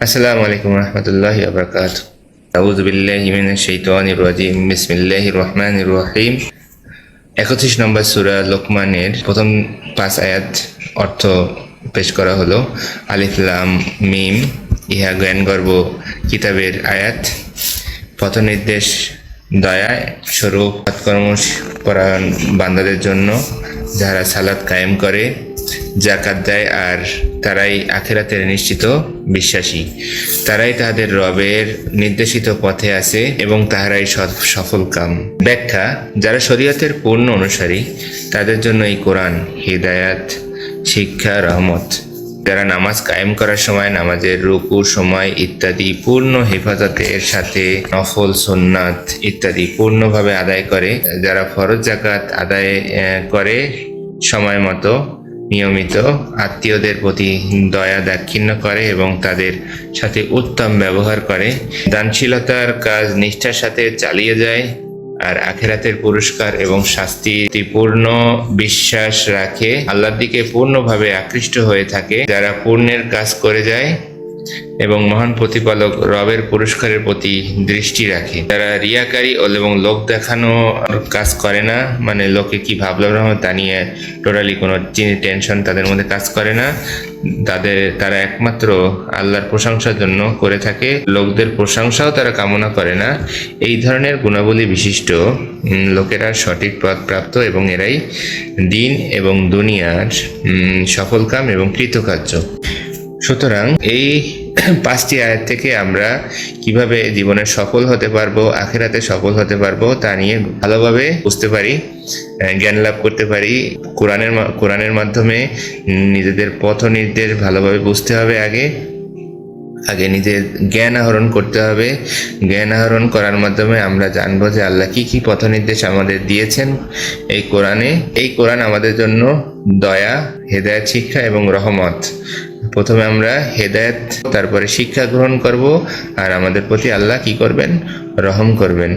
আসসালামু আলাইকুম রহমতুল্লাহি ওয়া বারাকাতুহু। আউযু বিল্লাহি মিনাশ শাইতানির রাজিম। বিসমিল্লাহির রহমানির রহিম। 31 নম্বর সূরা লোকমানের প্রথম 5 আয়াত অর্থ পেশ করা হলো। আলিফ লাম মিম, ইহা জ্ঞানগর্ভ কিতাবের আয়াত। পথ নির্দেশ দয়া স্বরূপ সৎকর্ম পরায়ণ বান্দাদের জন্য, যারা সালাত কায়েম করে, যাকাত দেয়, আর তারাই আখিরাতের নিশ্চিত বিশ্বাসী। তারাই তাদের রবের নির্দেশিত পথে আছে এবং তাহারাই সফল কাম। ব্যাখ্যা: যারা শরীয়তের পূর্ণ অনুসারী তাদের জন্য এই কোরআন হিদায়াত, শিক্ষা, রহমত। যারা নামাজ কায়েম করার সময় নামাজের রুকু, সময় ইত্যাদি পূর্ণ হেফাজতের সাথে নফল, সুন্নাত ইত্যাদি পূর্ণভাবে আদায় করে, যারা ফরজ জাকাত আদায় করে সময় মতো, নিয়মিত, আত্মীয়দের প্রতি দয়া দাক্ষিণ্য করে এবং তাদের সাথে উত্তম ব্যবহার করে, দানশীলতার কাজ নিষ্ঠার সাথে চালিয়ে যায়, আর আখিরাতের পুরস্কার এবং শাস্তি পূর্ণ বিশ্বাস রাখে, আল্লাহর দিকে পূর্ণভাবে আকৃষ্ট হয়ে থাকে, যারা পুণ্যের কাজ করে যায় এবং মহান প্রতিপালক রবের পুরস্কারের প্রতি দৃষ্টি রাখে, যারা রিয়াকারী এবং লোক দেখানো কাজ করে না, মানে লোকে কি ভাবলাম তা নিয়ে টোটালি কোনো টেনশন তাদের মধ্যে কাজ করে না, তারা একমাত্র আল্লাহর প্রশংসার জন্য করে থাকে, লোকদের প্রশংসাও তারা কামনা করে না। এই ধরনের গুণাবলী বিশিষ্ট লোকেরা সঠিক পথ প্রাপ্ত এবং এরাই দিন এবং দুনিয়ার সফলকাম এবং কৃতকার্য। সুতরাং এই 5টি আয়াত থেকে আমরা কিভাবে জীবনে সফল হতে পারবো, আখিরাতে সফল হতে পারবো তা নিয়ে ভালোভাবে বুঝতে পারি, জ্ঞান লাভ করতে পারি। কোরআনের মাধ্যমে নিজেদের পথ নির্দেশ ভালোভাবে বুঝতে হবে। আগে নিজের জ্ঞান আহরণ করতে হবে। জ্ঞান আহরণ করার মাধ্যমে আমরা জানবো যে আল্লাহ কি কি পথ নির্দেশ আমাদের দিয়েছেন এই কোরআনে। এই কোরআন আমাদের জন্য দয়া, হেদায়েত, শিক্ষা এবং রহমত। প্রথমে আমরা হেদায়েত, তারপরে শিক্ষা গ্রহণ করব, আর আমাদের প্রতি আল্লাহ কি করবেন? রহম করবেন।